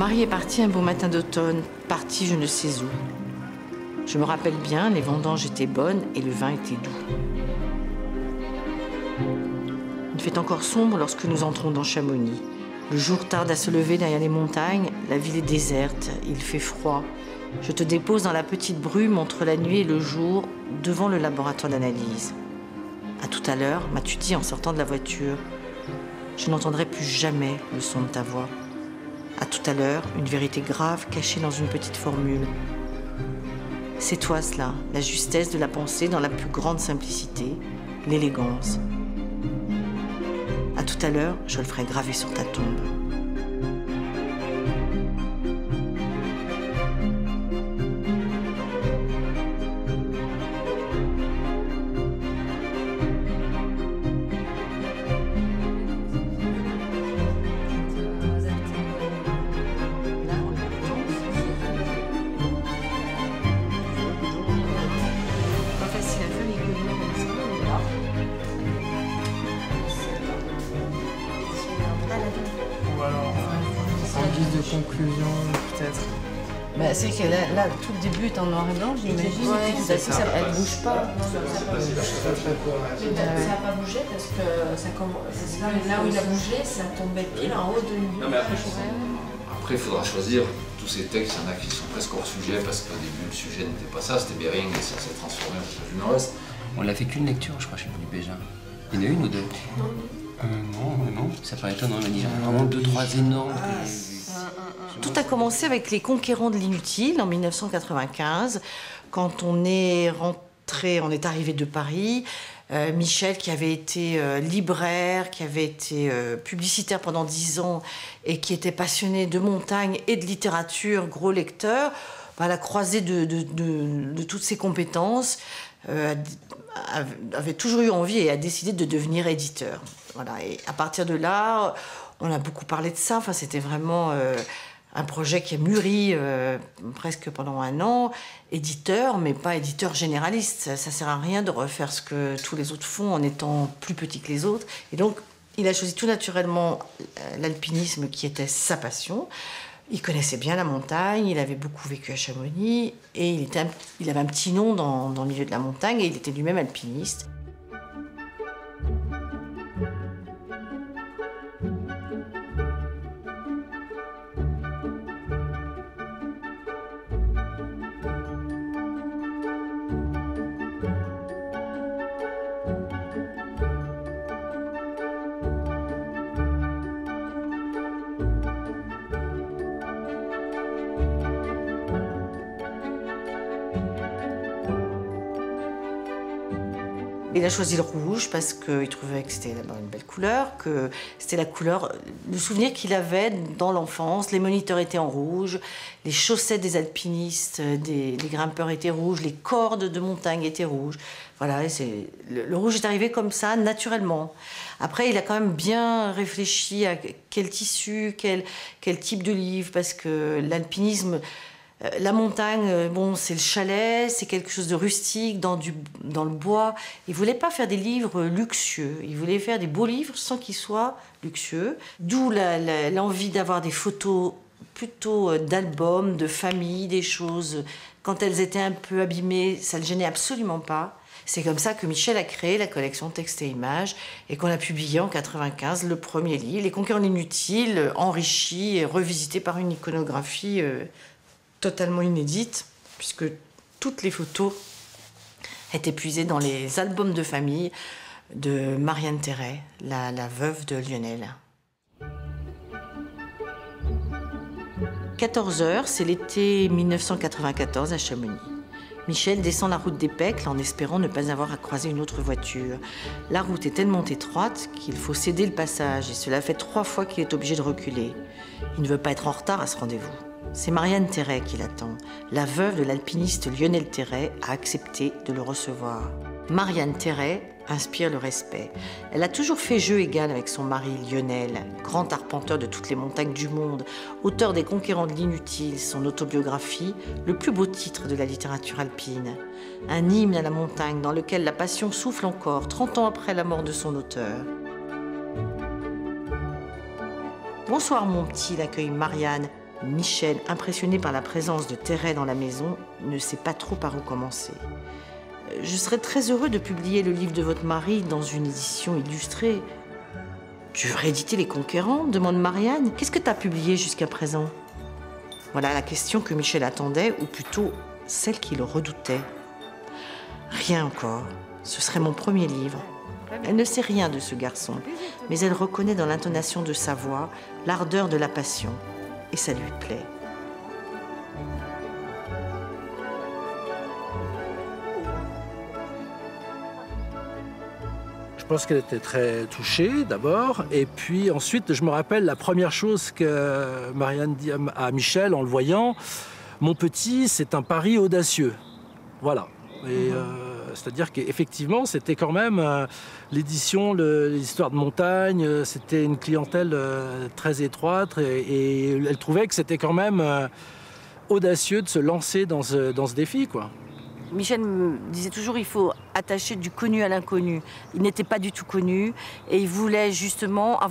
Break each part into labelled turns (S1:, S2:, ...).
S1: mari est parti un beau matin d'automne, parti je ne sais où. Je me rappelle bien, les vendanges étaient bonnes et le vin était doux. Il fait encore sombre lorsque nous entrons dans Chamonix. Le jour tarde à se lever derrière les montagnes, la ville est déserte, il fait froid. Je te dépose dans la petite brume entre la nuit et le jour, devant le laboratoire d'analyse. À tout à l'heure, m'as-tu dit en sortant de la voiture. Je n'entendrai plus jamais le son de ta voix. À tout à l'heure, une vérité grave cachée dans une petite formule. C'est toi cela, la justesse de la pensée dans la plus grande simplicité, l'élégance. À tout à l'heure, je le ferai graver sur ta tombe.
S2: Ou alors, en guise de conclusion, peut-être.
S1: Bah, c'est que là, tout le début est en noir et blanc, j'imagine.
S2: Ouais, c'est ça.
S1: Elle bouge pas.
S3: Ça n'a pas bougé parce que là où il a bougé, ça tombait pile en haut de lui.
S4: Non, mais après, il faudra choisir. Tous ces textes, il y en a qui sont presque hors sujet parce qu'au début, le sujet n'était pas ça, c'était Bering et ça s'est transformé en journaliste.
S5: On l'a fait qu'une lecture, je crois, chez Louis Bégin. Il y en a une ou deux? Non. Ça paraît étonnant, on a dit vraiment 2-3 énormes.
S1: Tout a commencé avec Les Conquérants de l'inutile en 1995, quand on est arrivé de Paris. Michel, qui avait été libraire, qui avait été publicitaire pendant 10 ans et qui était passionné de montagne et de littérature, gros lecteur, à la croisée de toutes ses compétences, avait toujours eu envie et a décidé de devenir éditeur. Voilà. Et à partir de là, on a beaucoup parlé de ça. Enfin, c'était vraiment un projet qui a mûri presque pendant 1 an. Éditeur, mais pas éditeur généraliste. Ça ne sert à rien de refaire ce que tous les autres font en étant plus petit que les autres. Et donc, il a choisi tout naturellement l'alpinisme qui était sa passion. Il connaissait bien la montagne, il avait beaucoup vécu à Chamonix et il avait un petit nom dans le milieu de la montagne et il était lui-même alpiniste. Il a choisi le rouge parce qu'il trouvait que c'était d'abord une belle couleur, que c'était la couleur, le souvenir qu'il avait dans l'enfance. Les moniteurs étaient en rouge, les chaussettes des alpinistes, des grimpeurs étaient rouges, les cordes de montagne étaient rouges. Voilà, et le rouge est arrivé comme ça, naturellement. Après, il a quand même bien réfléchi à quel tissu, quel type de livre, parce que l'alpinisme... La montagne, bon, c'est le chalet, c'est quelque chose de rustique, dans le bois. Il ne voulait pas faire des livres luxueux, il voulait faire des beaux livres sans qu'ils soient luxueux. D'où l'envie d'avoir des photos plutôt d'albums, de famille, des choses. Quand elles étaient un peu abîmées, ça ne le gênait absolument pas. C'est comme ça que Michel a créé la collection Textes et Images et qu'on a publié en 1995 le premier livre, Les Conquérants de l'inutile, enrichi et revisité par une iconographie totalement inédite, puisque toutes les photos étaient puisées dans les albums de famille de Marianne Terray, la veuve de Lionel. 14h, c'est l'été 1994 à Chamonix. Michel descend la route des Pecles en espérant ne pas avoir à croiser une autre voiture. La route est tellement étroite qu'il faut céder le passage et cela fait 3 fois qu'il est obligé de reculer. Il ne veut pas être en retard à ce rendez-vous. C'est Marianne Terray qui l'attend. La veuve de l'alpiniste Lionel Terray a accepté de le recevoir. Marianne Terray inspire le respect. Elle a toujours fait jeu égal avec son mari Lionel, grand arpenteur de toutes les montagnes du monde, auteur des Conquérants de l'inutile, son autobiographie, le plus beau titre de la littérature alpine. Un hymne à la montagne dans lequel la passion souffle encore 30 ans après la mort de son auteur. Bonsoir mon petit, l'accueille Marianne. Michel, impressionné par la présence de Terray dans la maison, ne sait pas trop par où commencer. Je serais très heureux de publier le livre de votre mari dans une édition illustrée. Tu veux rééditer Les Conquérants ? Demande Marianne. Qu'est-ce que tu as publié jusqu'à présent ? Voilà la question que Michel attendait, ou plutôt celle qu'il redoutait. Rien encore. Ce serait mon premier livre. Elle ne sait rien de ce garçon, mais elle reconnaît dans l'intonation de sa voix l'ardeur de la passion, et ça lui plaît.
S6: Je pense qu'elle était très touchée d'abord, et puis ensuite je me rappelle la première chose que Marianne dit à Michel en le voyant, mon petit, c'est un pari audacieux. Voilà. Et c'est-à-dire qu'effectivement c'était quand même l'édition, l'histoire de montagne, c'était une clientèle très étroite et elle trouvait que c'était quand même audacieux de se lancer dans ce défi, quoi.
S1: Michel me disait toujours il faut attacher du connu à l'inconnu. Il n'était pas du tout connu et il voulait justement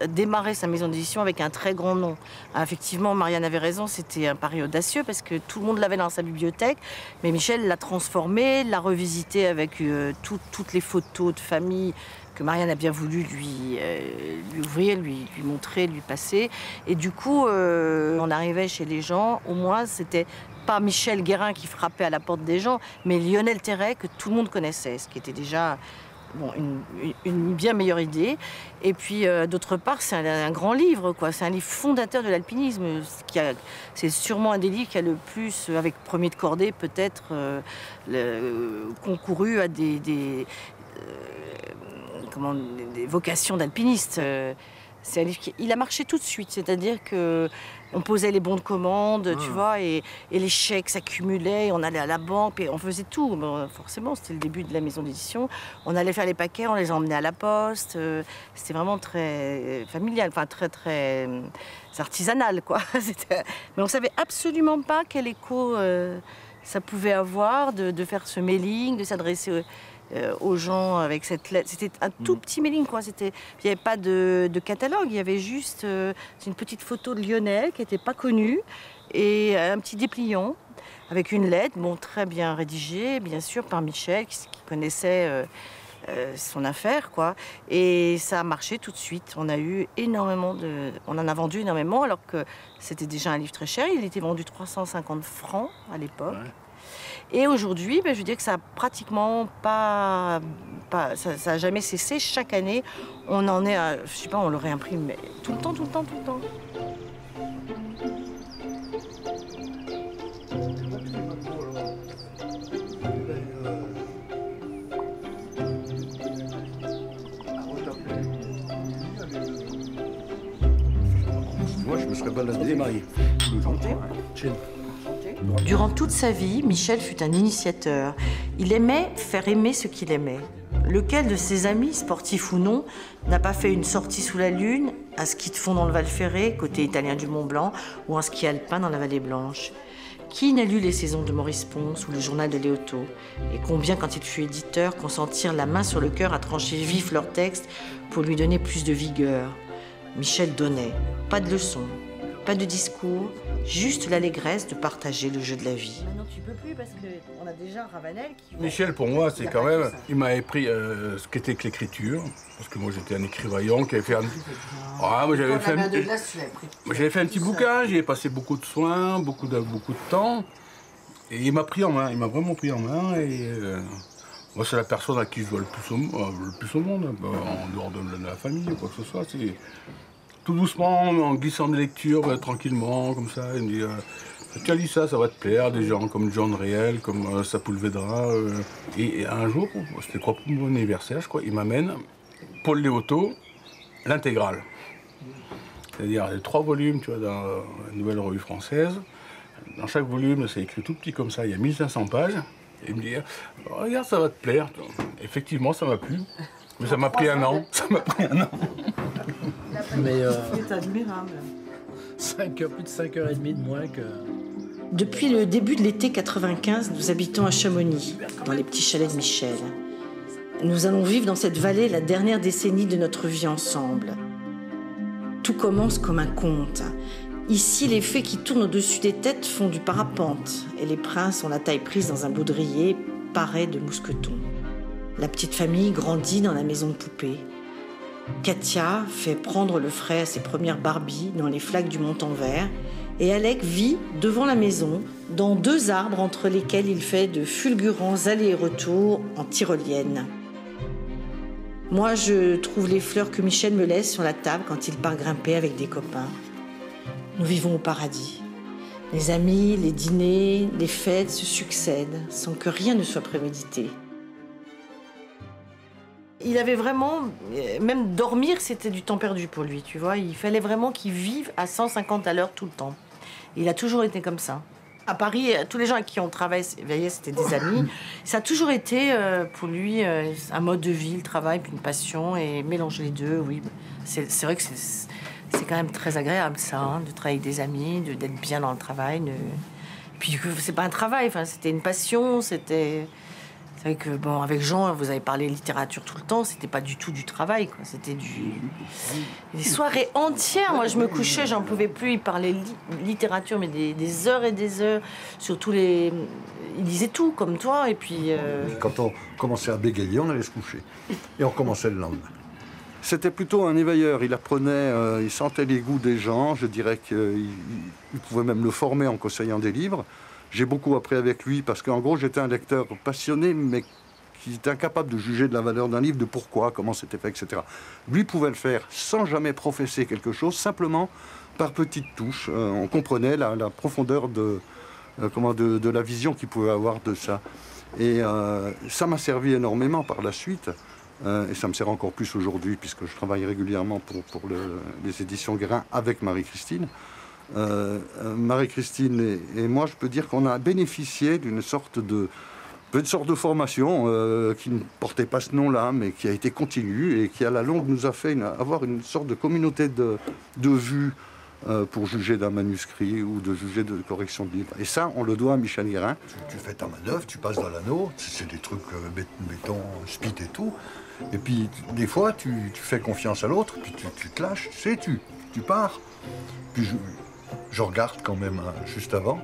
S1: démarrer sa maison d'édition avec un très grand nom. Alors, effectivement, Marianne avait raison, c'était un pari audacieux parce que tout le monde l'avait dans sa bibliothèque, mais Michel l'a transformé, l'a revisité avec toutes les photos de famille que Marianne a bien voulu lui ouvrir, lui montrer, lui passer. Et du coup, on arrivait chez les gens, au moins c'était pas Michel Guérin qui frappait à la porte des gens, mais Lionel Terray que tout le monde connaissait, ce qui était déjà une bien meilleure idée. Et puis d'autre part, c'est un grand livre, quoi. C'est un livre fondateur de l'alpinisme. C'est sûrement un des livres qui a le plus, avec Premier de Cordée peut-être, concouru à des vocations d'alpinistes. C'est un livre il a marché tout de suite, c'est-à-dire qu'on posait les bons de commande, tu vois, et les chèques s'accumulaient, on allait à la banque, et on faisait tout. Bon, forcément, c'était le début de la maison d'édition. On allait faire les paquets, on les emmenait à la poste. C'était vraiment très familial, enfin très artisanal, quoi. Mais on savait absolument pas quel écho ça pouvait avoir de faire ce mailing, de s'adresser aux gens avec cette lettre. C'était un tout petit mailing, quoi. Il n'y avait pas de catalogue, il y avait juste une petite photo de Lionel qui n'était pas connue et un petit dépliant avec une lettre, très bien rédigée, bien sûr, par Michel qui connaissait son affaire, quoi. Et ça a marché tout de suite. On en a vendu énormément alors que c'était déjà un livre très cher. Il était vendu 350 francs à l'époque. Ouais. Et aujourd'hui, je veux dire que ça a pratiquement ça a jamais cessé. Chaque année, on en est à, je sais pas, on le réimprime mais tout le temps.
S7: Moi, je me serais baladé marié.
S1: Durant toute sa vie, Michel fut un initiateur. Il aimait faire aimer ce qu'il aimait. Lequel de ses amis, sportifs ou non, n'a pas fait une sortie sous la lune, un ski de fond dans le Val Ferré, côté italien du Mont Blanc, ou un ski alpin dans la Vallée Blanche? Qui n'a lu les saisons de Maurice Pons ou le journal de Léoto? Et combien, quand il fut éditeur, consentirent la main sur le cœur à trancher vif leur texte pour lui donner plus de vigueur? Michel donnait, pas de leçons, pas de discours, juste l'allégresse de partager le jeu de la vie. Maintenant tu peux plus parce qu'on a déjà Ravanel qui...
S7: Michel, pour moi, c'est quand même... Il m'a appris ce qu'était que l'écriture, parce que moi j'étais un écrivaillon qui avait fait un... moi j'avais fait un petit bouquin, j'y ai passé beaucoup de soins, beaucoup de temps, et il m'a pris en main, il m'a vraiment pris en main, et moi c'est la personne à qui je dois le plus au monde, en dehors de la famille ou quoi que ce soit. C'est... Tout doucement, en glissant des lectures, tranquillement, comme ça, il me dit tu as lu ça, ça va te plaire, des gens comme John Réel, comme Sepulveda. Et un jour, c'était quoi pour mon anniversaire, je crois, il m'amène Paul Léoto, l'intégrale. C'est-à-dire les 3 volumes, tu vois, dans la Nouvelle Revue Française. Dans chaque volume, c'est écrit tout petit comme ça, il y a 1500 pages. Et il me dit regarde, ça va te plaire. Effectivement, ça m'a plu. Mais ça m'a pris un an. Ça m'a pris un an.
S6: Mais
S1: c'est admirable.
S6: Plus de 5h30 de moins que...
S1: Depuis le début de l'été 95, nous habitons à Chamonix, dans les petits chalets de Michel. Nous allons vivre dans cette vallée la dernière décennie de notre vie ensemble. Tout commence comme un conte. Ici, les fées qui tournent au-dessus des têtes font du parapente et les princes ont la taille prise dans un baudrier paré de mousquetons. La petite famille grandit dans la maison de poupée. Katia fait prendre le frais à ses premières Barbies dans les flaques du Montanvert et Alec vit devant la maison, dans 2 arbres entre lesquels il fait de fulgurants allers et retours en tyrolienne. Moi, je trouve les fleurs que Michel me laisse sur la table quand il part grimper avec des copains. Nous vivons au paradis. Les amis, les dîners, les fêtes se succèdent sans que rien ne soit prémédité. Il avait vraiment, même dormir, c'était du temps perdu pour lui, tu vois. Il fallait vraiment qu'il vive à 150 à l'heure tout le temps. Il a toujours été comme ça. À Paris, tous les gens avec qui on travaille, c'était des amis. Ça a toujours été, pour lui, un mode de vie, le travail, puis une passion, et mélanger les deux, oui. C'est vrai que c'est quand même très agréable, ça, hein, de travailler avec des amis, d'être bien dans le travail. Puis c'est pas un travail, enfin, c'était une passion, c'était... C'est vrai que, bon, avec Jean, vous avez parlé littérature tout le temps, c'était pas du tout du travail, quoi. C'était des soirées entières. Moi, je me couchais, j'en pouvais plus. Il parlait littérature, mais des heures et des heures. Sur tous les... Il disait tout, comme toi, et puis...
S8: Quand on commençait à bégayer, on allait se coucher. Et on recommençait le lendemain. C'était plutôt un éveilleur. Il apprenait, il sentait les goûts des gens. Je dirais qu'il pouvait même le former en conseillant des livres. J'ai beaucoup appris avec lui parce qu'en gros, j'étais un lecteur passionné, mais qui était incapable de juger de la valeur d'un livre, de pourquoi, comment c'était fait, etc. Lui pouvait le faire sans jamais professer quelque chose, simplement par petites touches. On comprenait la profondeur de la vision qu'il pouvait avoir de ça. Et ça m'a servi énormément par la suite. Et ça me sert encore plus aujourd'hui, puisque je travaille régulièrement pour les éditions Guérin avec Marie-Christine. Marie-Christine et moi, je peux dire qu'on a bénéficié d'une sorte de formation qui ne portait pas ce nom-là, mais qui a été continue et qui, à la longue, nous a fait avoir une sorte de communauté de vues pour juger d'un manuscrit ou de juger de correction de livre. Et ça, on le doit à Michel Guérin.
S9: Tu fais ta manœuvre, tu passes dans l'anneau, c'est des trucs béton, spit et tout. Et puis, des fois, tu fais confiance à l'autre, puis tu te lâches, tu pars. Puis je regarde quand même, hein, juste avant,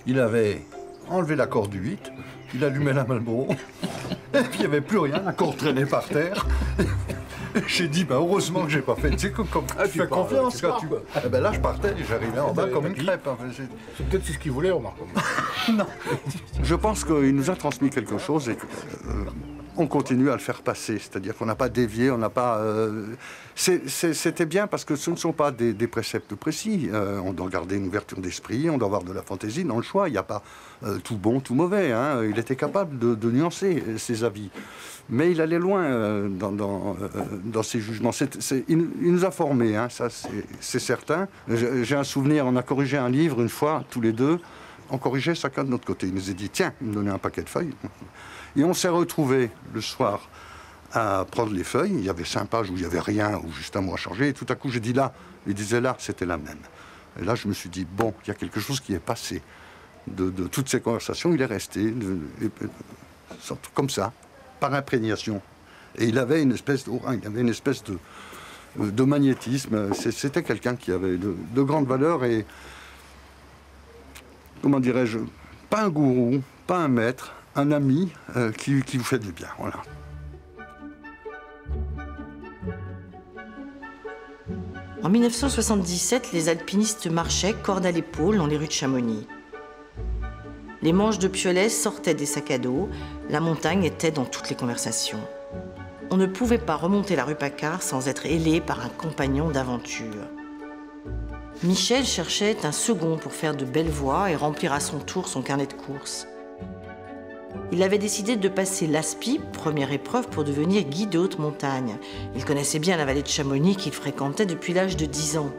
S9: il avait enlevé la corde du 8, il allumait la Marlboro, et puis il n'y avait plus rien, la corde traînait par terre. J'ai dit, bah, heureusement que j'ai pas fait. Tu sais, comme tu fais confiance, quand tu... Eh ben là, je partais, j'arrivais en bas comme une crêpe. Hein.
S7: C'est peut-être ce qu'il voulait, Omar.
S8: Non. Je pense qu'il nous a transmis quelque chose et qu'on continue à le faire passer. C'est-à-dire qu'on n'a pas dévié, on n'a pas... C'était bien parce que ce ne sont pas des préceptes précis. On doit garder une ouverture d'esprit, on doit avoir de la fantaisie dans le choix. Il n'y a pas tout bon, tout mauvais. Hein. Il était capable de nuancer ses avis. Mais il allait loin dans ses jugements. Il nous a formés, hein, ça c'est certain. J'ai un souvenir, on a corrigé un livre une fois, tous les deux. On corrigeait chacun de notre côté. Il nous a dit, tiens, il me donnait un paquet de feuilles. Et on s'est retrouvés le soir à prendre les feuilles. Il y avait 5 pages où il n'y avait rien, ou juste un mot à changer. Et tout à coup, j'ai dit là. Il disait là, c'était la même. Et là, je me suis dit, bon, il y a quelque chose qui est passé. De toutes ces conversations, il est resté comme ça, par imprégnation. Et il avait une espèce d'aura, il avait une espèce de magnétisme. C'était quelqu'un qui avait de grandes valeurs et, comment dirais-je, pas un gourou, pas un maître, un ami qui vous fait du bien. Voilà.
S1: En 1977, les alpinistes marchaient, corde à l'épaule, dans les rues de Chamonix. Les manches de piolet sortaient des sacs à dos, la montagne était dans toutes les conversations. On ne pouvait pas remonter la rue Paccard sans être ailé par un compagnon d'aventure. Michel cherchait un second pour faire de belles voix et remplir à son tour son carnet de courses. Il avait décidé de passer l'ASPI, première épreuve, pour devenir guide de haute montagne. Il connaissait bien la vallée de Chamonix qu'il fréquentait depuis l'âge de 10 ans.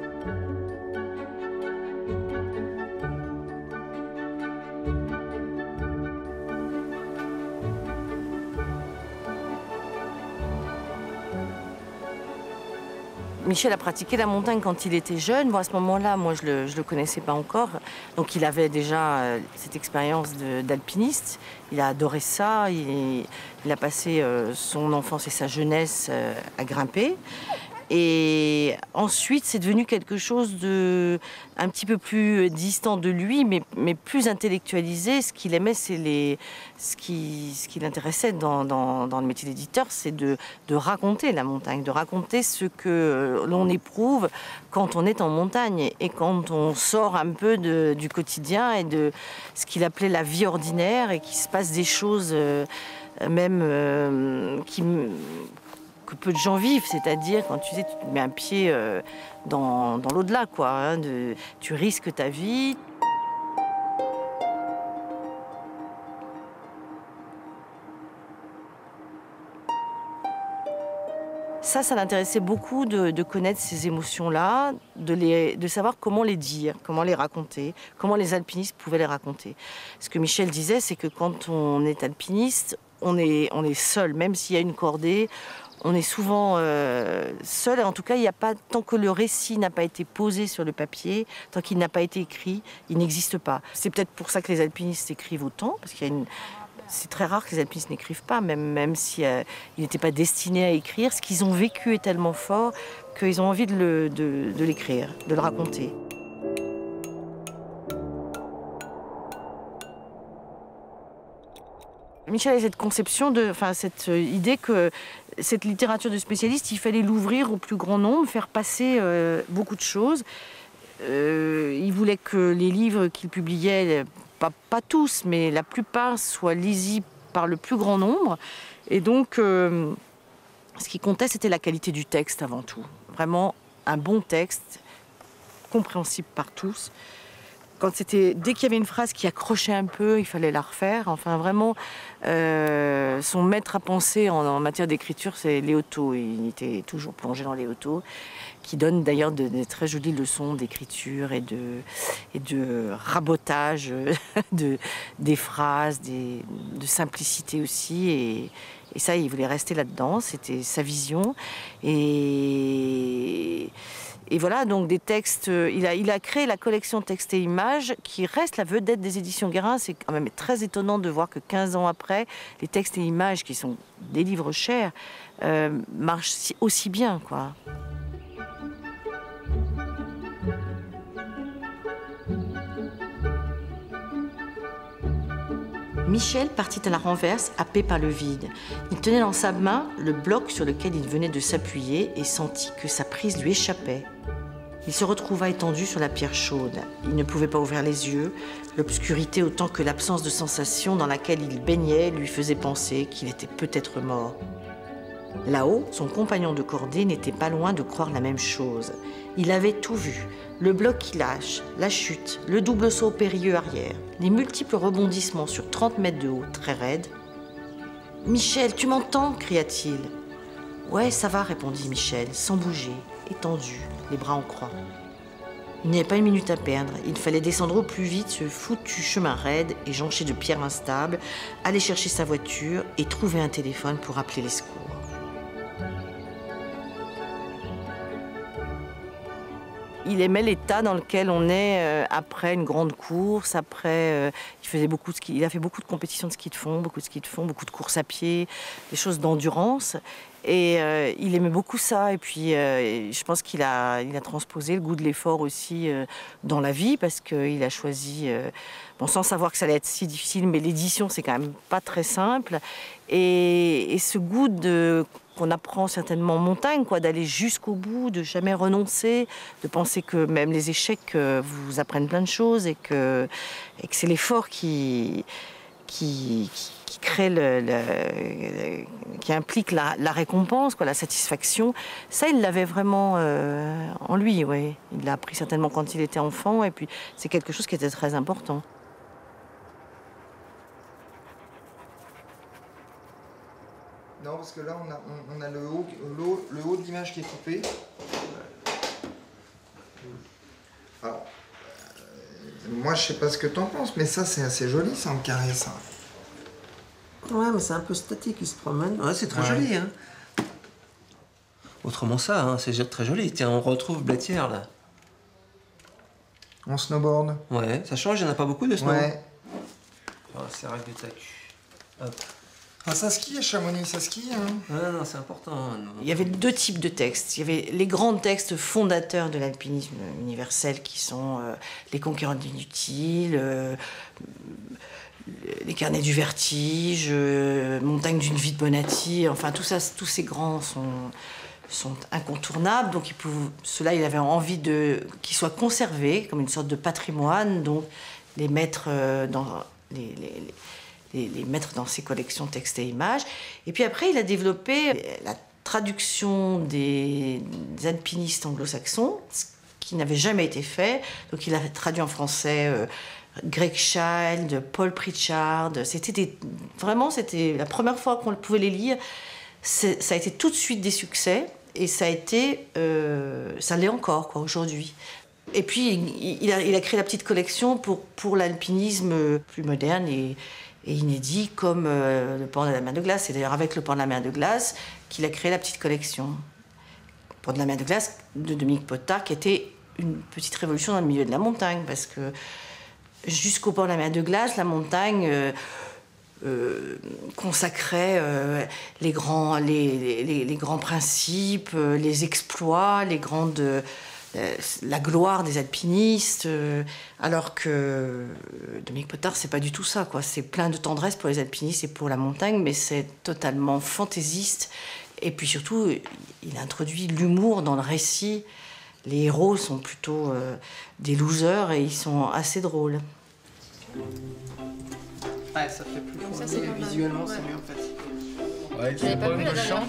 S1: Michel a pratiqué la montagne quand il était jeune. Bon, à ce moment-là, moi, je le connaissais pas encore. Donc, il avait déjà cette expérience d'alpiniste. Il a adoré ça. Il a passé son enfance et sa jeunesse à grimper. Et ensuite, c'est devenu quelque chose de un petit peu plus distant de lui, mais plus intellectualisé. Ce qu'il aimait, c'est ce qui l'intéressait dans le métier d'éditeur, c'est de raconter la montagne, de raconter ce que l'on éprouve quand on est en montagne et quand on sort un peu du quotidien et de ce qu'il appelait la vie ordinaire et qu'il se passe des choses même que peu de gens vivent, c'est-à-dire quand tu sais, tu te mets un pied dans l'au-delà, quoi. Hein, tu risques ta vie. Ça l'intéressait beaucoup de connaître ces émotions-là, de savoir comment les dire, comment les raconter, comment les alpinistes pouvaient les raconter. Ce que Michel disait, c'est que quand on est alpiniste, on est seul, même s'il y a une cordée. On est souvent seul, en tout cas, il n'y a pas, tant que le récit n'a pas été posé sur le papier, tant qu'il n'a pas été écrit, il n'existe pas. C'est peut-être pour ça que les alpinistes écrivent autant, parce c'est très rare que les alpinistes n'écrivent pas, même si ils n'étaient pas destinés à écrire. Ce qu'ils ont vécu est tellement fort qu'ils ont envie de l'écrire, de le raconter. Michel a cette conception, cette idée que cette littérature de spécialistes, il fallait l'ouvrir au plus grand nombre, faire passer beaucoup de choses. Il voulait que les livres qu'il publiait, pas tous, mais la plupart, soient lisibles par le plus grand nombre. Et donc, ce qui comptait, c'était la qualité du texte avant tout. Vraiment un bon texte, compréhensible par tous. Dès qu'il y avait une phrase qui accrochait un peu, il fallait la refaire. Enfin, vraiment, son maître à penser en matière d'écriture, c'est Léoto. Il était toujours plongé dans Léoto, qui donne d'ailleurs de très jolies leçons d'écriture et de rabotage des phrases, de simplicité aussi. Et ça, il voulait rester là-dedans. C'était sa vision. Et voilà, donc des textes, il a créé la collection Textes et Images qui reste la vedette des éditions Guérin. C'est quand même très étonnant de voir que 15 ans après, les Textes et Images, qui sont des livres chers, marchent aussi bien, quoi. Michel partit à la renverse, happé par le vide. Il tenait dans sa main le bloc sur lequel il venait de s'appuyer et sentit que sa prise lui échappait. Il se retrouva étendu sur la pierre chaude. Il ne pouvait pas ouvrir les yeux. L'obscurité autant que l'absence de sensation dans laquelle il baignait lui faisait penser qu'il était peut-être mort. Là-haut, son compagnon de cordée n'était pas loin de croire la même chose. Il avait tout vu. Le bloc qui lâche, la chute, le double saut périlleux arrière, les multiples rebondissements sur 30 mètres de haut, très raides. « Michel, tu m'entends » cria-t-il. « Ouais, ça va » répondit Michel, sans bouger, étendu, les bras en croix. Il n'y avait pas une minute à perdre. Il fallait descendre au plus vite ce foutu chemin raide et jonché de pierres instables, aller chercher sa voiture et trouver un téléphone pour appeler les secours. Il aimait l'état dans lequel on est après une grande course, après il a fait beaucoup de compétitions de ski de fond, beaucoup de courses à pied, des choses d'endurance. Et il aimait beaucoup ça. Et puis je pense qu'il a transposé le goût de l'effort aussi dans la vie, parce qu'il a choisi, sans savoir que ça allait être si difficile, mais l'édition c'est quand même pas très simple. Et ce goût qu'on apprend certainement en montagne, d'aller jusqu'au bout, de jamais renoncer, de penser que même les échecs vous apprennent plein de choses et que c'est l'effort qui crée qui implique la récompense, la satisfaction. Ça, il l'avait vraiment en lui, ouais. Il l'a appris certainement quand il était enfant, et puis c'est quelque chose qui était très important.
S10: Non, parce que là, on a le haut de l'image qui est coupé. Alors, moi, je sais pas ce que t'en penses, mais ça, c'est assez joli, ça, en carré, ça.
S11: Ouais, mais c'est un peu statique, il se promène.
S5: Ouais, c'est très joli, hein. Autrement ça, hein, c'est très joli. Tiens, on retrouve Blétière, là.
S10: En snowboard.
S5: Ouais, ça change, il n'y en a pas beaucoup de snow.
S10: Ouais.
S5: Oh, c'est règle de ta cul. Hop.
S10: Ah, ça skie à Chamonix, ça skie, hein.
S5: Ah non, c'est important.
S1: Il y avait 2 types de textes. Il y avait les grands textes fondateurs de l'alpinisme universel qui sont Les Conquérants de l'inutile, Les Carnets du vertige, Montagne d'une vie de Bonatti, enfin tout ça, tous ces grands sont incontournables. Donc ceux-là, il avait envie qu'ils soient conservés comme une sorte de patrimoine, donc les mettre dans les mettre dans ses collections textes et images. Et puis après, il a développé la traduction des alpinistes anglo-saxons, ce qui n'avait jamais été fait. Donc il a traduit en français Greg Child, Paul Pritchard. Vraiment, c'était la première fois qu'on pouvait les lire. Ça a été tout de suite des succès et ça l'est encore quoi, aujourd'hui. Et puis il a créé la petite collection pour l'alpinisme plus moderne et inédit comme le Port de la Mer de Glace. C'est d'ailleurs avec le Port de la Mer de Glace qu'il a créé la petite collection. Le Port de la Mer de Glace de Dominique Potard, qui était une petite révolution dans le milieu de la montagne, parce que jusqu'au Port de la Mer de Glace, la montagne consacrait les grands principes, les exploits, la gloire des alpinistes, alors que Dominique Potard, c'est pas du tout ça, quoi. C'est plein de tendresse pour les alpinistes et pour la montagne, mais c'est totalement fantaisiste. Et puis surtout, il introduit l'humour dans le récit. Les héros sont plutôt des losers et ils sont assez drôles.
S2: Ouais, ça fait plus
S3: ça, c'est
S2: visuellement, c'est mieux en fait.
S7: Ouais, c'est pas une chambre.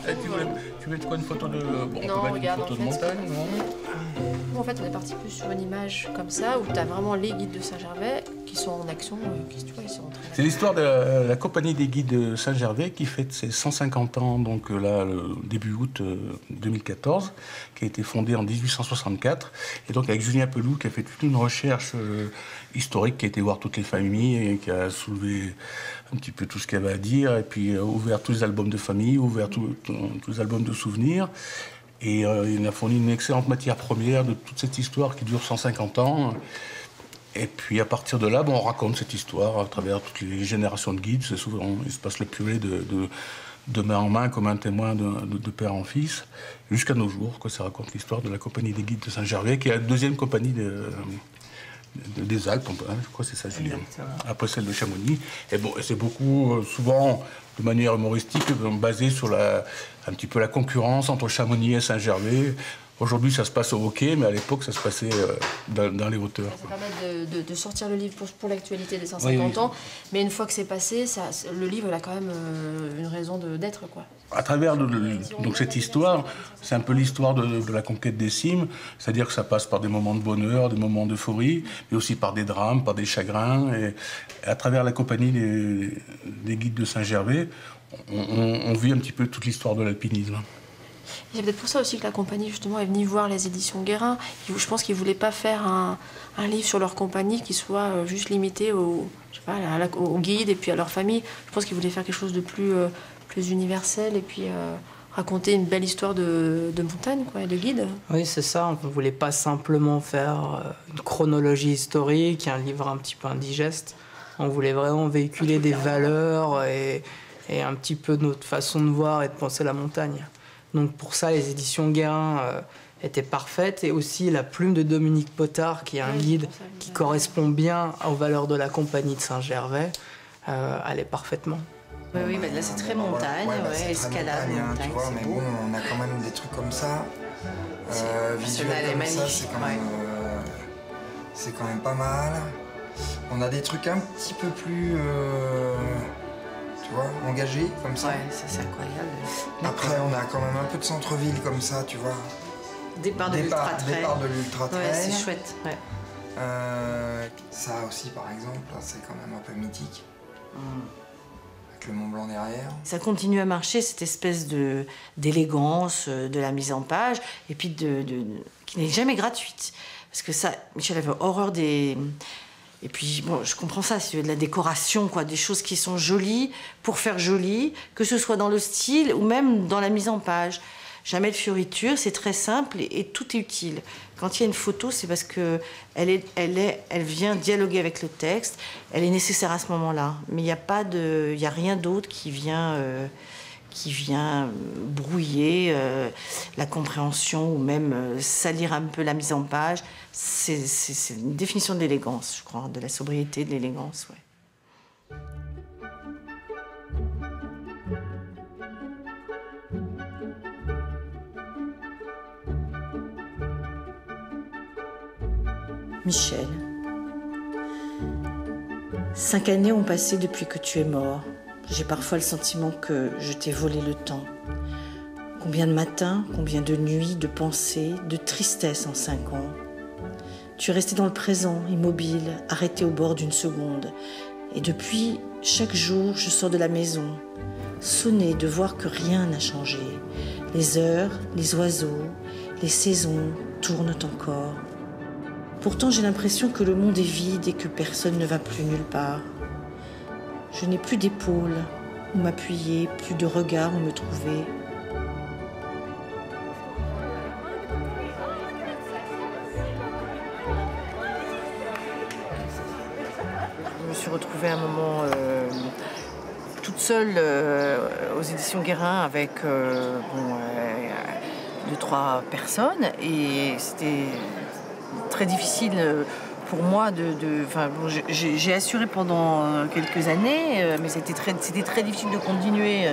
S7: Tu veux quoi, une photo de... Bon, on peut mettre une photo de montagne, non?
S3: En fait, on est parti plus sur une image comme ça, où tu as vraiment les guides de Saint-Gervais qui sont en action, tu vois, ils sont en train de...
S7: C'est l'histoire de la compagnie des guides de Saint-Gervais qui fête ses 150 ans, donc là, le début août 2014, qui a été fondée en 1864. Et donc avec Julien Peloux, qui a fait toute une recherche historique, qui a été voir toutes les familles et qui a soulevé un petit peu tout ce qu'il y avait à dire, et puis ouvert tous les albums de famille, ouvert tous les albums de souvenirs. Et il a fourni une excellente matière première de toute cette histoire qui dure 150 ans. Et puis à partir de là, on raconte cette histoire à travers toutes les générations de guides. C'est souvent, il se passe le purée de main en main comme un témoin de père en fils, jusqu'à nos jours. Ça raconte l'histoire de la compagnie des guides de Saint-Gervais, qui est la deuxième compagnie des Alpes, je crois que c'est ça, Julien, après celle de Chamonix. Et bon, c'est beaucoup, souvent, de manière humoristique, basé sur un petit peu la concurrence entre Chamonix et Saint-Gervais. Aujourd'hui, ça se passe au hockey, mais à l'époque, ça se passait dans les hauteurs.
S3: Ça permet de sortir le livre pour l'actualité des 150 ans, mais une fois que c'est passé, le livre il a quand même une raison d'être, quoi.
S7: À travers donc cette histoire, c'est un peu l'histoire de la conquête des cimes, c'est-à-dire que ça passe par des moments de bonheur, des moments d'euphorie, mais aussi par des drames, par des chagrins. Et à travers la compagnie des guides de Saint-Gervais, on vit un petit peu toute l'histoire de l'alpinisme.
S3: C'est peut-être pour ça aussi que la compagnie justement est venue voir les éditions Guérin. Je pense qu'ils ne voulaient pas faire un livre sur leur compagnie qui soit juste limité aux guides et puis à leur famille. Je pense qu'ils voulaient faire quelque chose de plus universel et puis raconter une belle histoire de montagne, quoi, et de guide.
S2: Oui, c'est ça. On ne voulait pas simplement faire une chronologie historique, un livre un petit peu indigeste. On voulait vraiment véhiculer des valeurs et un petit peu notre façon de voir et de penser la montagne. Donc pour ça, les éditions Guérin étaient parfaites. Et aussi la plume de Dominique Potard, qui est un guide qui correspond bien aux valeurs de la compagnie de Saint-Gervais, allait parfaitement.
S1: Oui, mais là c'est très montagne, escalade, montagne,
S10: tu vois, mais bon, on a quand même des trucs comme ça. Visuels comme ça, c'est quand même pas mal. On a des trucs un petit peu plus... tu vois, engagé comme ça.
S1: Ouais, c'est incroyable.
S10: Après, on a quand même un peu de centre-ville comme ça, tu vois.
S1: Départ de l'ultra-trail.
S10: Départ de l'ultra-trail.
S1: Ouais, c'est chouette. Ouais.
S10: Ça aussi, par exemple, c'est quand même un peu mythique. Avec le Mont Blanc derrière.
S1: Ça continue à marcher, cette espèce d'élégance, de la mise en page, et puis qui n'est jamais gratuite. Parce que ça, Michel avait horreur des... Et puis, bon, je comprends ça, c'est de la décoration, quoi, des choses qui sont jolies pour faire joli, que ce soit dans le style ou même dans la mise en page. Jamais de fioritures, c'est très simple et tout est utile. Quand il y a une photo, c'est parce qu'elle vient dialoguer avec le texte, elle est nécessaire à ce moment-là. Mais il n'y a rien d'autre qui vient brouiller la compréhension ou même salir un peu la mise en page. C'est une définition de l'élégance, je crois, de la sobriété, de l'élégance, ouais. Michel. 5 années ont passé depuis que tu es mort. J'ai parfois le sentiment que je t'ai volé le temps. Combien de matins, combien de nuits, de pensées, de tristesse en 5 ans. Tu es resté dans le présent, immobile, arrêté au bord d'une seconde. Et depuis, chaque jour, je sors de la maison, sonnée de voir que rien n'a changé. Les heures, les oiseaux, les saisons tournent encore. Pourtant, j'ai l'impression que le monde est vide et que personne ne va plus nulle part. Je n'ai plus d'épaules où m'appuyer, plus de regard où me trouver. Je me suis retrouvée à un moment toute seule aux éditions Guérin avec 2-3 personnes et c'était très difficile pour moi j'ai assuré pendant quelques années, mais c'était très difficile de continuer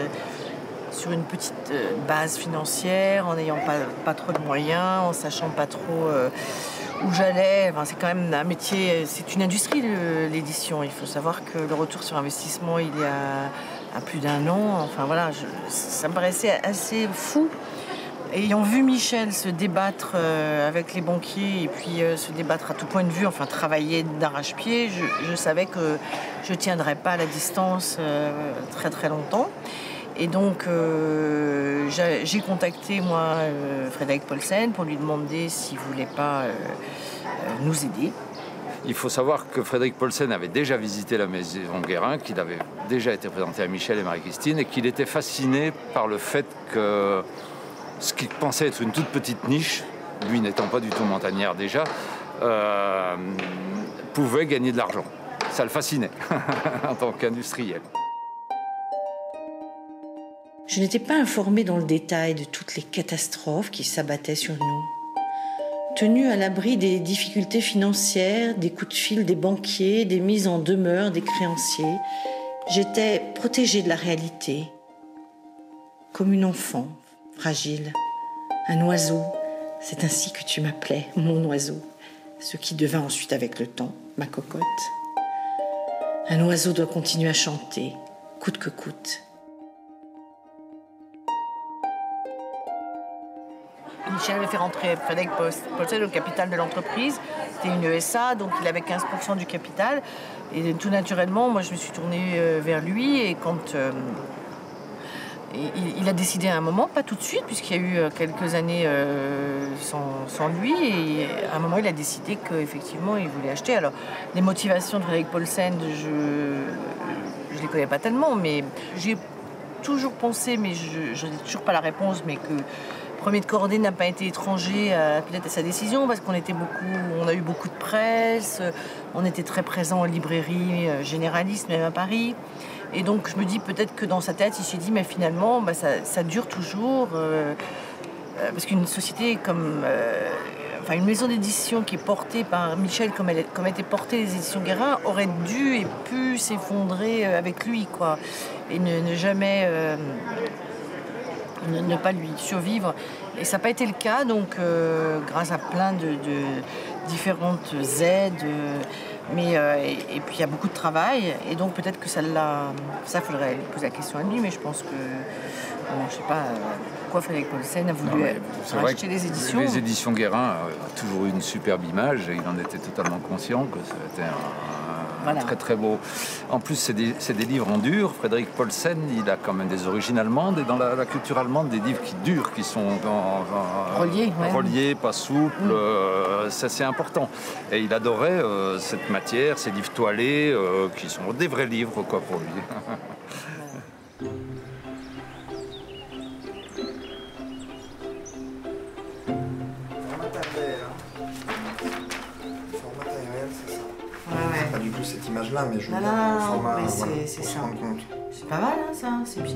S1: sur une petite base financière, en n'ayant pas trop de moyens, en sachant pas trop où j'allais. Enfin, c'est quand même un métier, c'est une industrie l'édition. Il faut savoir que le retour sur investissement, il y a plus d'1 an. Enfin voilà, ça me paraissait assez fou. Ayant vu Michel se débattre avec les banquiers et puis se débattre à tout point de vue, enfin travailler d'arrache-pied, je savais que je ne tiendrais pas à la distance très très longtemps. Et donc j'ai contacté moi Frédéric Paulsen pour lui demander s'il ne voulait pas nous aider.
S4: Il faut savoir que Frédéric Paulsen avait déjà visité la maison Guérin, qu'il avait déjà été présenté à Michel et Marie-Christine et qu'il était fasciné par le fait que ce qu'il pensait être une toute petite niche, lui n'étant pas du tout montagnard déjà, pouvait gagner de l'argent. Ça le fascinait en tant qu'industriel.
S1: Je n'étais pas informée dans le détail de toutes les catastrophes qui s'abattaient sur nous. Tenue à l'abri des difficultés financières, des coups de fil des banquiers, des mises en demeure des créanciers, j'étais protégée de la réalité, comme une enfant fragile, un oiseau, c'est ainsi que tu m'appelais, mon oiseau, ce qui devint ensuite avec le temps ma cocotte. Un oiseau doit continuer à chanter, coûte que coûte. Michel avait fait rentrer Frédéric Paulsen au capital de l'entreprise. C'était une ESA, donc il avait 15% du capital. Et tout naturellement, moi je me suis tournée vers lui et quand... il a décidé à un moment, pas tout de suite, puisqu'il y a eu quelques années sans lui, et à un moment il a décidé qu'effectivement il voulait acheter. Alors les motivations de Frédéric Paulsen, je les connais pas tellement, mais j'ai toujours pensé, mais je n'ai toujours pas la réponse, mais que Premier de Cordée n'a pas été étranger peut-être à sa décision, parce qu'on a eu beaucoup de presse, on était très présents en librairie généraliste, même à Paris. Et donc je me dis peut-être que dans sa tête, il s'est dit mais finalement ça dure toujours parce qu'une société comme une maison d'édition qui est portée par Michel comme étaient portées les éditions Guérin aurait dû et pu s'effondrer avec lui quoi et ne jamais ne pas lui survivre. Et ça n'a pas été le cas, donc grâce à plein de différentes aides. Et puis il y a beaucoup de travail, et donc peut-être que ça faudrait poser la question à lui, mais je pense que, je sais pas pourquoi Frédéric Paulsen a voulu racheter les éditions.
S4: Les éditions Guérin ont toujours eu une superbe image, et il en était totalement conscient que c'était un très très beau. En plus, c'est des livres en dur. Frédéric Paulsen, il a quand même des origines allemandes, et dans la culture allemande, des livres qui durent, qui sont reliés, pas souples, ça c'est important. Et il adorait cette matière, ces livres toilés, qui sont des vrais livres quoi pour lui.
S10: images-là, mais je veux dire, le format, voilà,
S1: c'est
S10: pour se
S1: ça.
S10: rendre compte.
S1: C'est pas mal, hein, ça, c'est bien.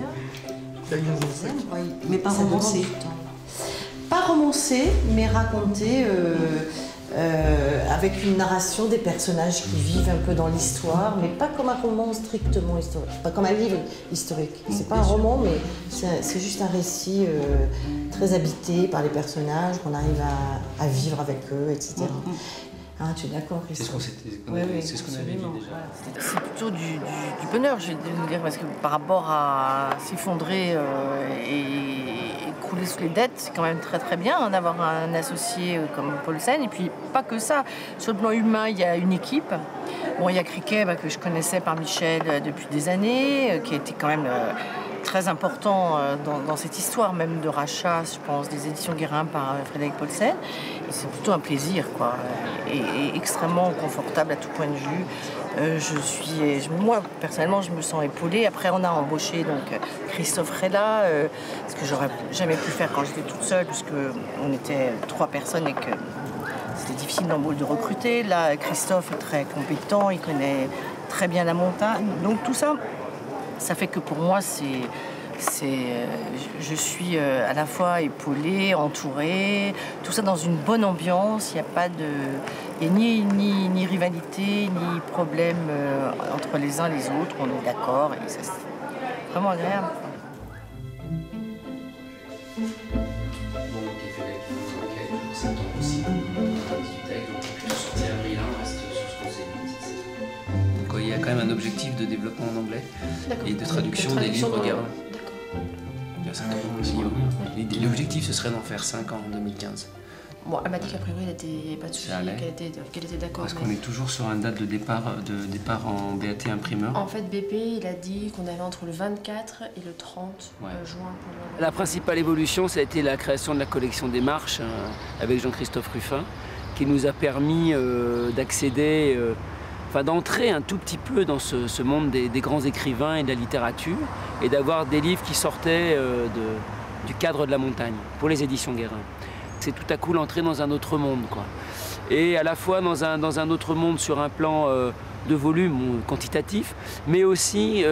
S11: Mais pas romancé.
S1: Pas romancé, mais raconté avec une narration des personnages qui vivent un peu dans l'histoire, mais pas comme un roman strictement historique, pas comme un livre historique. C'est pas un roman, mais c'est juste un récit très habité par les personnages, qu'on arrive à vivre avec eux, etc. Ah, tu es d'accord, Christophe?
S5: C'est ce qu'on avait dit déjà.
S1: Voilà. C'est plutôt du bonheur, je vais te dire, parce que par rapport à s'effondrer et couler sous les dettes, c'est quand même très très bien d'avoir un associé comme Paulsen. Et puis pas que ça, sur le plan humain, il y a une équipe. Bon, il y a Criquet que je connaissais par Michel depuis des années, qui a été quand même très important dans cette histoire même de rachat, je pense, des éditions Guérin par Frédéric Paulsen. C'est plutôt un plaisir, quoi, et extrêmement confortable à tout point de vue. Moi, personnellement, je me sens épaulée. Après, on a embauché donc Christophe Rella, ce que j'aurais jamais pu faire quand j'étais toute seule, puisqu'on était 3 personnes et que c'était difficile de recruter. Là, Christophe est très compétent, il connaît très bien la montagne. Donc tout ça, ça fait que pour moi, je suis à la fois épaulée, entourée, tout ça dans une bonne ambiance. Il n'y a pas ni rivalité, ni problème entre les uns et les autres. On est d'accord et ça, c'est vraiment agréable.
S5: Il y a quand même un objectif de développement en anglais et de traduction des livres Guérin. Il y a 5 ans. L'objectif, ce serait d'en faire 5 ans en 2015.
S3: Bon, elle m'a dit qu'a priori, il n'y avait pas de souci, qu'elle était d'accord.
S5: Parce qu'on est toujours sur une date de départ en BAT imprimeur.
S3: En fait, BP, il a dit qu'on avait entre le 24 et le 30 juin.
S5: La principale évolution, ça a été la création de la collection des Marches avec Jean-Christophe Ruffin, qui nous a permis d'accéder, d'entrer un tout petit peu dans ce monde des grands écrivains et de la littérature, et d'avoir des livres qui sortaient du cadre de la montagne, pour les éditions Guérin. C'est tout à coup l'entrée dans un autre monde, quoi. Et à la fois dans un autre monde sur un plan de volume quantitatif, mais aussi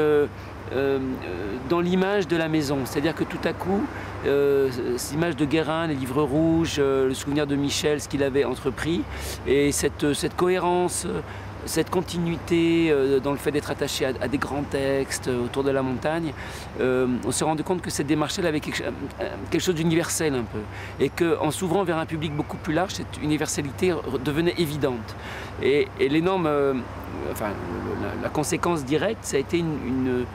S5: dans l'image de la maison. C'est-à-dire que tout à coup, cette image de Guérin, les livres rouges, le souvenir de Michel, ce qu'il avait entrepris, et cette cohérence, cette continuité dans le fait d'être attaché à des grands textes autour de la montagne, on s'est rendu compte que cette démarche-là avait quelque chose d'universel un peu. Et qu'en s'ouvrant vers un public beaucoup plus large, cette universalité devenait évidente. Et l'énorme, la conséquence directe, ça a été une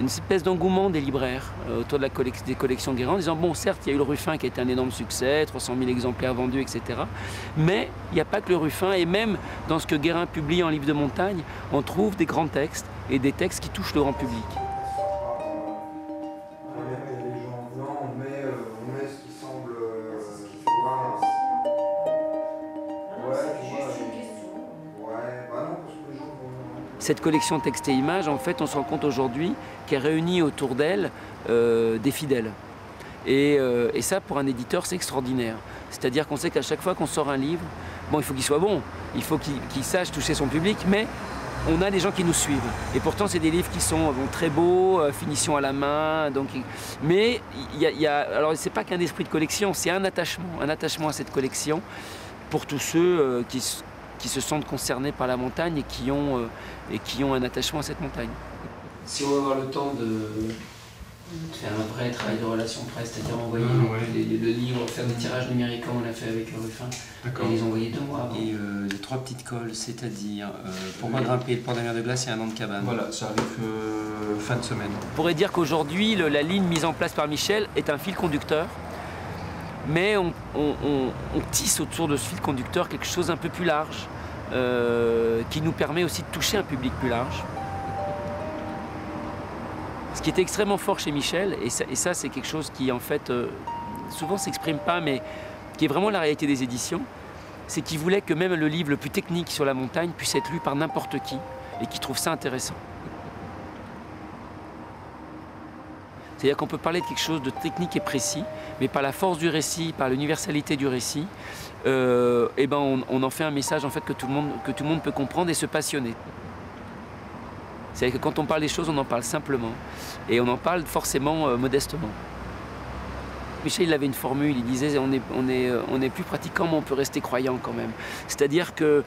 S5: espèce d'engouement des libraires autour de des collections Guérin, en disant bon, certes, il y a eu le Ruffin qui a été un énorme succès, 300 000 exemplaires vendus, etc. Mais il n'y a pas que le Ruffin, et même dans ce que Guérin publie en livre de montagne, on trouve des grands textes et des textes qui touchent le grand public. Cette collection texte et images, en fait, on se rend compte aujourd'hui qu'elle réunit autour d'elle des fidèles. Et ça, pour un éditeur, c'est extraordinaire. C'est-à-dire qu'on sait qu'à chaque fois qu'on sort un livre, bon, il faut qu'il soit bon, il faut qu'il sache toucher son public, mais on a des gens qui nous suivent. Et pourtant, c'est des livres qui sont très beaux, finition à la main. Donc, mais alors, c'est pas qu'un esprit de collection, c'est un attachement à cette collection pour tous ceux qui se sentent concernés par la montagne et qui ont un attachement à cette montagne. Si on veut avoir le temps de faire un vrai travail de relation presse, c'est-à-dire envoyer le livre, faire des tirages numériques comme on l'a fait avec le Ruffin, et les envoyer 2 mois avant. Et les 3 petites colles, c'est-à-dire pourquoi grimper le port de la mer de glace et un an de cabane. Voilà, ça arrive fin de semaine. On pourrait dire qu'aujourd'hui, la ligne mise en place par Michel est un fil conducteur. Mais on tisse autour de ce fil conducteur quelque chose un peu plus large, qui nous permet aussi de toucher un public plus large. Ce qui est extrêmement fort chez Michel, et ça c'est quelque chose qui en fait souvent ne s'exprime pas, mais qui est vraiment la réalité des éditions, c'est qu'il voulait que même le livre le plus technique sur la montagne puisse être lu par n'importe qui, et qui trouve ça intéressant. C'est-à-dire qu'on peut parler de quelque chose de technique et précis, mais par la force du récit, par l'universalité du récit, on en fait un message en fait, que tout le monde peut comprendre et se passionner. C'est-à-dire que quand on parle des choses, on en parle simplement. Et on en parle forcément modestement. Michel, il avait une formule, il disait on est plus pratiquant, mais on peut rester croyant quand même. C'est-à-dire que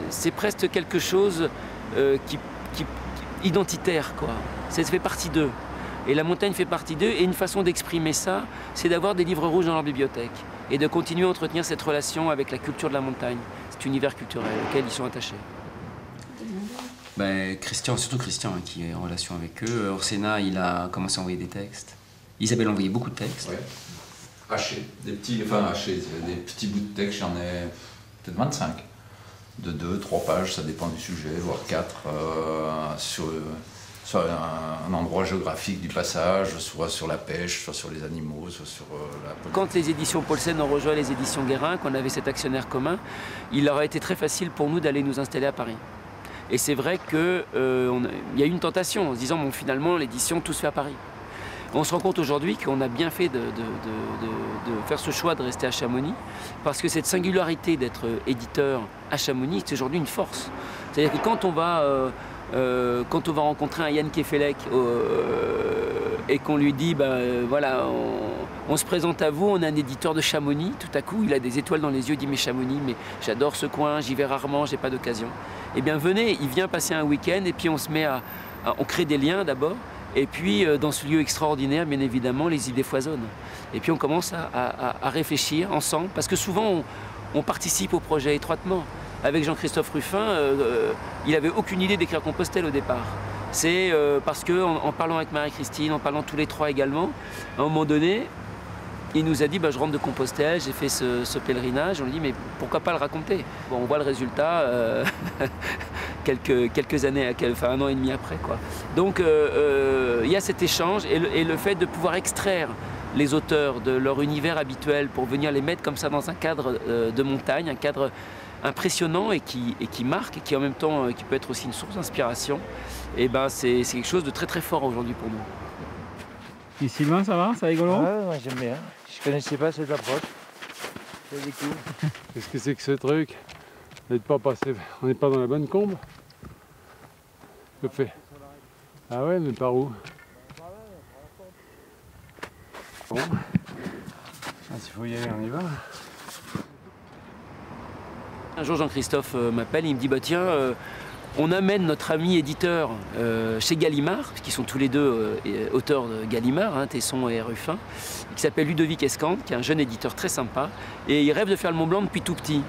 S5: c'est presque quelque chose qui identitaire, quoi. Ça fait partie d'eux. Et la montagne fait partie d'eux. Et une façon d'exprimer ça, c'est d'avoir des livres rouges dans leur bibliothèque et de continuer à entretenir cette relation avec la culture de la montagne, cet univers culturel auquel ils sont attachés.
S12: Christian, surtout Christian, hein, qui est en relation avec eux. Orsena, il a commencé à envoyer des textes. Isabelle a envoyé beaucoup de textes.
S4: Ouais. Hachés, des petits bouts de texte, j'en ai peut-être 25. De 2-3 pages, ça dépend du sujet, voire 4, sur un endroit géographique du passage, soit sur la pêche, soit sur les animaux, soit sur la politique.
S5: Quand les éditions Paulsen ont rejoint les éditions Guérin, qu'on avait cet actionnaire commun, il leur a été très facile pour nous d'aller nous installer à Paris. Et c'est vrai qu'il y a eu une tentation en se disant, bon, finalement, l'édition, tout se fait à Paris. On se rend compte aujourd'hui qu'on a bien fait de faire ce choix de rester à Chamonix, parce que cette singularité d'être éditeur à Chamonix, c'est aujourd'hui une force. C'est-à-dire que quand on va rencontrer un Yann Kefelec et qu'on lui dit, voilà, on se présente à vous, on est un éditeur de Chamonix, tout à coup, il a des étoiles dans les yeux, il dit, mais Chamonix, mais j'adore ce coin, j'y vais rarement, j'ai pas d'occasion. Eh bien, venez, il vient passer un week-end et puis on se met on crée des liens d'abord. Et puis, dans ce lieu extraordinaire, bien évidemment, les idées foisonnent. Et puis, on commence à réfléchir ensemble, parce que souvent, on participe au projet étroitement. Avec Jean-Christophe Ruffin, il n'avait aucune idée d'écrire Compostelle au départ. C'est parce qu'en parlant avec Marie-Christine, en parlant tous les trois également, à un moment donné, il nous a dit, je rentre de Compostelle, j'ai fait ce pèlerinage. On lui dit, mais pourquoi pas le raconter? Bon, on voit le résultat quelques années, enfin 1 an et demi après, quoi. Donc, il y a cet échange et le fait de pouvoir extraire les auteurs de leur univers habituel pour venir les mettre comme ça dans un cadre de montagne, un cadre impressionnant et qui marque, et qui en même temps qui peut être aussi une source d'inspiration, et c'est quelque chose de très très fort aujourd'hui pour nous.
S13: Et Sylvain, ça va? C'est rigolo?
S14: Ouais, j'aime bien. Je connaissais pas cette approche. C'est cool.
S13: Qu'est-ce que c'est que ce truc? On n'est pas dans la bonne combe? Que fait? Ah ouais, mais par où? Bon. S'il faut y aller, on y va.
S5: Un jour, Jean-Christophe m'appelle, il me dit, tiens, on amène notre ami éditeur chez Gallimard, qui sont tous les deux auteurs de Gallimard, Tesson et Ruffin, qui s'appelle Ludovic Escande, qui est un jeune éditeur très sympa, et il rêve de faire le Mont Blanc depuis tout petit.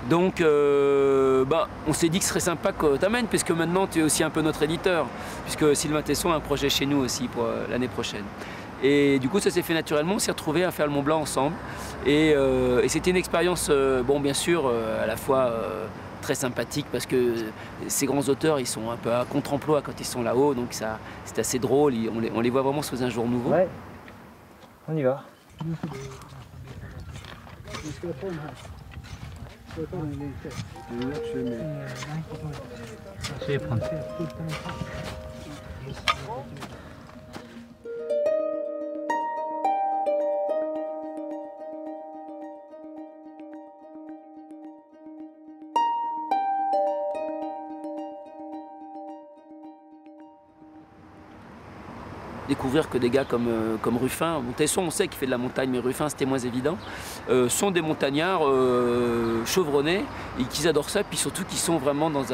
S5: Donc, on s'est dit que ce serait sympa que tu amènes, puisque maintenant tu es aussi un peu notre éditeur, puisque Sylvain Tesson a un projet chez nous aussi pour l'année prochaine. Et du coup, ça s'est fait naturellement, on s'est retrouvés à faire le Mont Blanc ensemble. Et c'était une expérience, bien sûr, à la fois très sympathique, parce que ces grands auteurs, ils sont un peu à contre-emploi quand ils sont là-haut, donc c'est assez drôle, on les voit vraiment sous un jour nouveau.
S14: Ouais, on y va. Je vais prendre.
S5: Découvrir que des gars comme Ruffin, Tesson on sait qu'il fait de la montagne, mais Ruffin c'était moins évident, sont des montagnards chevronnés et qu'ils adorent ça, puis surtout qu'ils sont vraiment dans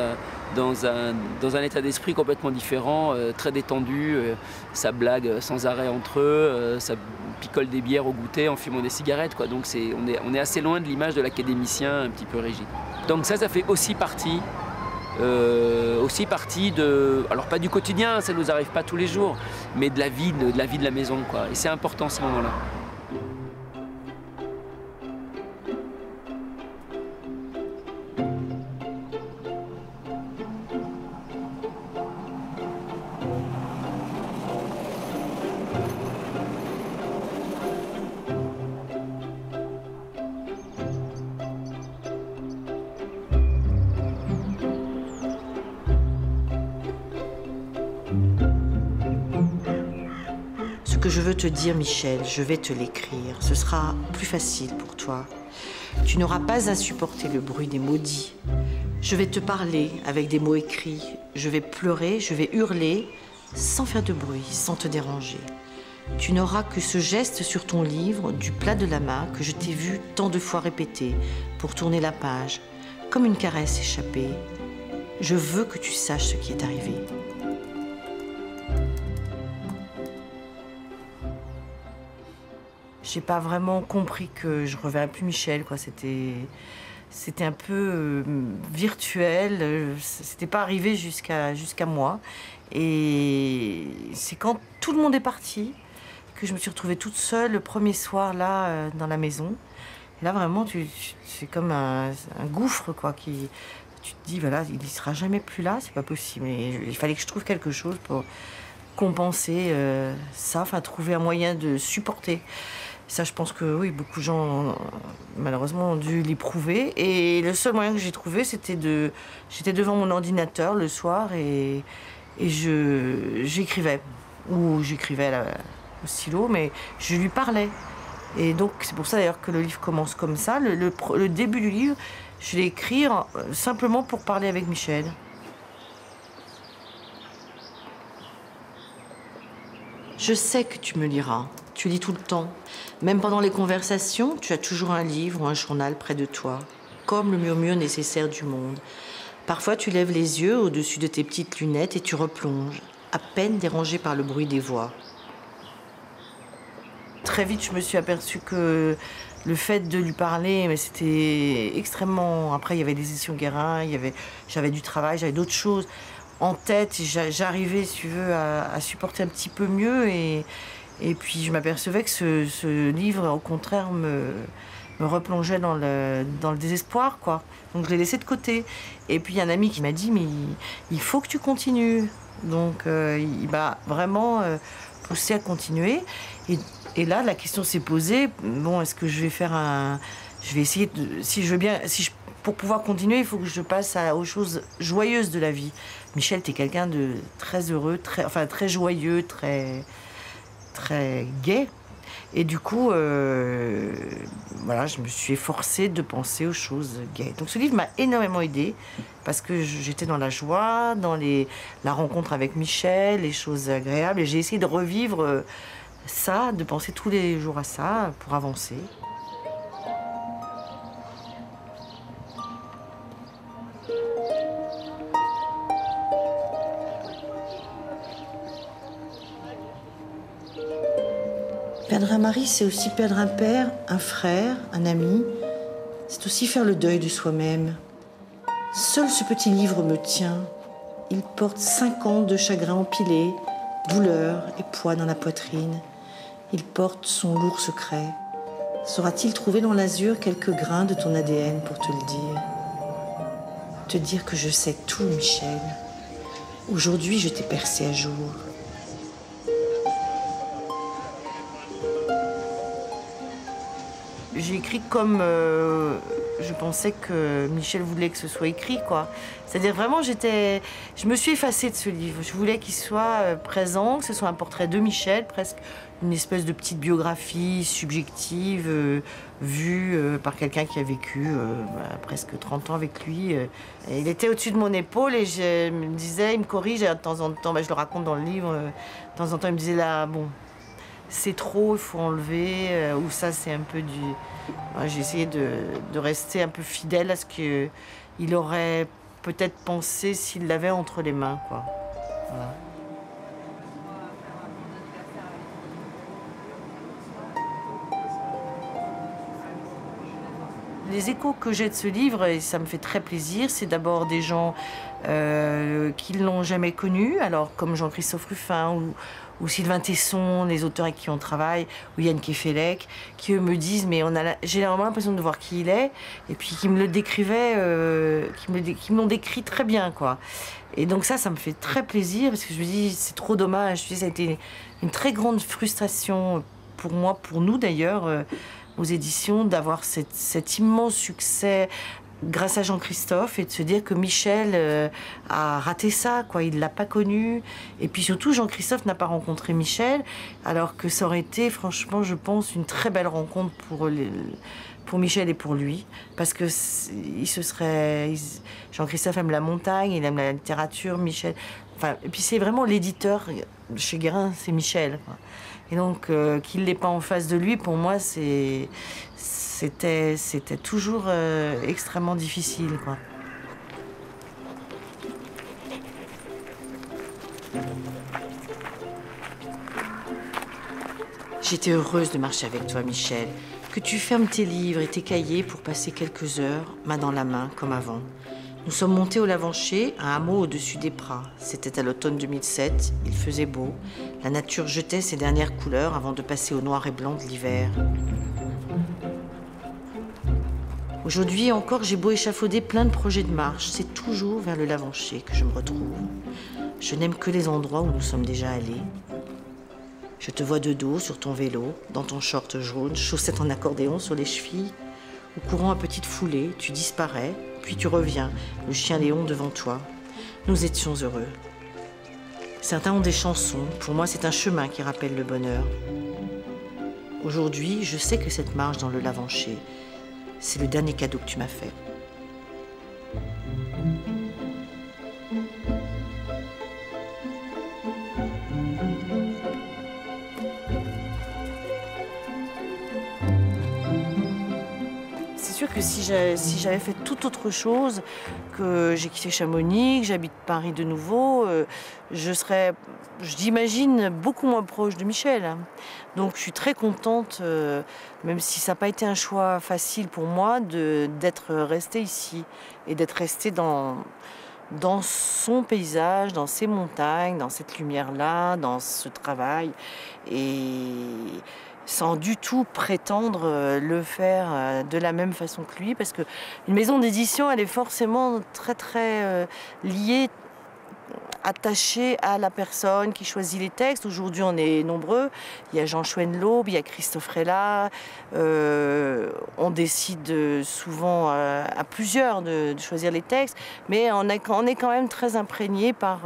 S5: un état d'esprit complètement différent, très détendu, ça blague sans arrêt entre eux, ça picole des bières au goûter en fumant des cigarettes, quoi. Donc on est assez loin de l'image de l'académicien un petit peu rigide. Donc ça fait aussi partie de, alors pas du quotidien, ça nous arrive pas tous les jours, mais de la vie de la maison, quoi. Et c'est important ces moments-là.
S1: Ce que je veux te dire, Michel, je vais te l'écrire. Ce sera plus facile pour toi. Tu n'auras pas à supporter le bruit des maudits, Je vais te parler avec des mots écrits. Je vais pleurer, je vais hurler, sans faire de bruit, sans te déranger. Tu n'auras que ce geste sur ton livre, du plat de la main, que je t'ai vu tant de fois répéter, pour tourner la page, comme une caresse échappée. Je veux que tu saches ce qui est arrivé. J'ai pas vraiment compris que je reverrais plus Michel, quoi. C'était un peu virtuel, c'était pas arrivé jusqu'à moi. Et c'est quand tout le monde est parti que je me suis retrouvée toute seule le premier soir là dans la maison. Et là vraiment, c'est comme un gouffre, quoi. Tu te dis voilà, il sera jamais plus là, c'est pas possible. Et il fallait que je trouve quelque chose pour compenser ça, enfin trouver un moyen de supporter. Ça, je pense que oui, beaucoup de gens, malheureusement, ont dû l'éprouver. Et le seul moyen que j'ai trouvé, j'étais devant mon ordinateur le soir et j'écrivais. Ou j'écrivais au stylo, mais je lui parlais. Et donc, c'est pour ça d'ailleurs que le livre commence comme ça. Le début du livre, je l'ai écrit simplement pour parler avec Michel. Je sais que tu me liras. Tu lis tout le temps. Même pendant les conversations, tu as toujours un livre ou un journal près de toi, comme le murmure nécessaire du monde. Parfois, tu lèves les yeux au-dessus de tes petites lunettes et tu replonges, à peine dérangé par le bruit des voix. Très vite, je me suis aperçue que le fait de lui parler, mais c'était extrêmement... Après, il y avait les éditions Guérin, j'avais du travail, j'avais d'autres choses en tête. J'arrivais, si tu veux, à supporter un petit peu mieux et puis je m'apercevais que ce livre, au contraire, me replongeait dans le désespoir, quoi. Donc je l'ai laissé de côté. Et puis il y a un ami qui m'a dit, mais il faut que tu continues. Donc il m'a vraiment poussé à continuer. Et là, la question s'est posée, bon, est-ce que je vais faire je vais essayer de... Pour pouvoir continuer, il faut que je passe aux choses joyeuses de la vie. Michel, t'es quelqu'un de très heureux, très joyeux, très gai. Et du coup, voilà, je me suis efforcée de penser aux choses gaies. Donc ce livre m'a énormément aidée parce que j'étais dans la joie, dans la rencontre avec Michel, les choses agréables. Et j'ai essayé de revivre ça, de penser tous les jours à ça pour avancer. Perdre un mari, c'est aussi perdre un père, un frère, un ami. C'est aussi faire le deuil de soi-même. Seul ce petit livre me tient. Il porte 5 ans de chagrin empilé, douleur et poids dans la poitrine. Il porte son lourd secret. Saura-t-il trouver dans l'azur quelques grains de ton ADN pour te le dire? Te dire que je sais tout, Michel. Aujourd'hui, je t'ai percé à jour. J'ai écrit comme je pensais que Michel voulait que ce soit écrit, quoi. C'est-à-dire vraiment, je me suis effacée de ce livre. Je voulais qu'il soit présent, que ce soit un portrait de Michel, presque une espèce de petite biographie subjective vue par quelqu'un qui a vécu presque 30 ans avec lui. Et il était au-dessus de mon épaule et je me disais, il me corrige de temps en temps, je le raconte dans le livre, de temps en temps il me disait là, bon, c'est trop, il faut enlever, ou ça c'est un peu du... J'ai essayé de rester un peu fidèle à ce qu'il aurait peut-être pensé s'il l'avait entre les mains, quoi. Voilà. Les échos que j'ai de ce livre, et ça me fait très plaisir, c'est d'abord des gens qui ne l'ont jamais connu, alors comme Jean-Christophe Ruffin ou Sylvain Tesson, les auteurs avec qui on travaille, ou Yann Kefelec, qui eux me disent, mais j'ai vraiment l'impression de voir qui il est, et puis qui me le décrivaient, qui me l'ont décrit très bien, quoi. Et donc ça me fait très plaisir, parce que je me dis, c'est trop dommage. Je me dis, ça a été une très grande frustration pour moi, pour nous d'ailleurs, aux éditions, d'avoir cet immense succès grâce à Jean-Christophe et de se dire que Michel a raté ça, quoi. Il ne l'a pas connu. Et puis surtout, Jean-Christophe n'a pas rencontré Michel, alors que ça aurait été, franchement, je pense, une très belle rencontre pour Michel et pour lui, parce que Jean-Christophe aime la montagne, il aime la littérature, Michel. Enfin, et puis c'est vraiment l'éditeur chez Guérin, c'est Michel, quoi. Et donc qu'il l'ait pas en face de lui, pour moi, c'était toujours extrêmement difficile, quoi. J'étais heureuse de marcher avec toi, Michel. Que tu fermes tes livres et tes cahiers pour passer quelques heures, main dans la main, comme avant. Nous sommes montés au Lavancher, un hameau au-dessus des Prats. C'était à l'automne 2007, il faisait beau. La nature jetait ses dernières couleurs avant de passer au noir et blanc de l'hiver. Aujourd'hui encore, j'ai beau échafauder plein de projets de marche, c'est toujours vers le Lavancher que je me retrouve. Je n'aime que les endroits où nous sommes déjà allés. Je te vois de dos sur ton vélo, dans ton short jaune, chaussettes en accordéon sur les chevilles, ou courant à petite foulée, tu disparais, puis tu reviens, le chien Léon devant toi. Nous étions heureux. Certains ont des chansons, pour moi c'est un chemin qui rappelle le bonheur. Aujourd'hui, je sais que cette marche dans le Lavancher, c'est le dernier cadeau que tu m'as fait. C'est sûr que si j'avais fait toute autre chose, que j'ai quitté Chamonix, que j'habite Paris de nouveau, je serais, j'imagine, beaucoup moins proche de Michel. Donc je suis très contente, même si ça n'a pas été un choix facile pour moi, d'être restée ici et d'être restée dans son paysage, dans ses montagnes, dans cette lumière-là, dans ce travail. Et sans du tout prétendre le faire de la même façon que lui, parce qu'une maison d'édition, elle est forcément très très liée, attachée à la personne qui choisit les textes. Aujourd'hui, on est nombreux. Il y a Jean Chouenne-Laube, il y a Christophe Rella. On décide souvent à plusieurs de choisir les textes, mais on est quand même très imprégné par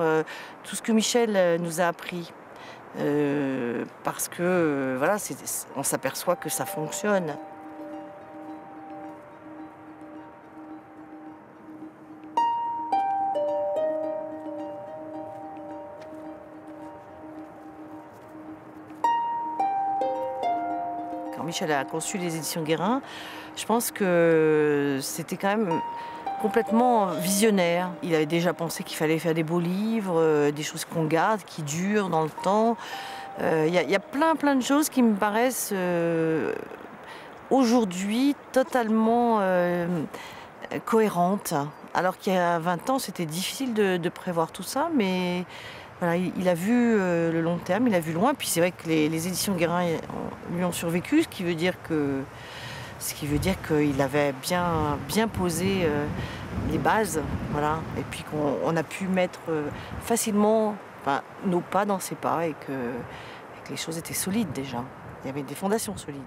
S1: tout ce que Michel nous a appris. Parce que voilà, on s'aperçoit que ça fonctionne. Quand Michel a conçu les éditions Guérin, je pense que c'était quand même complètement visionnaire. Il avait déjà pensé qu'il fallait faire des beaux livres, des choses qu'on garde, qui durent dans le temps. Il y a plein de choses qui me paraissent aujourd'hui totalement cohérentes. Alors qu'il y a 20 ans, c'était difficile de prévoir tout ça, mais voilà, il a vu le long terme, il a vu loin. Puis c'est vrai que les éditions Guérin lui ont survécu, ce qui veut dire qu'il avait bien posé les bases, voilà, et puis qu'on a pu mettre facilement nos pas dans ses pas et que les choses étaient solides déjà. Il y avait des fondations solides.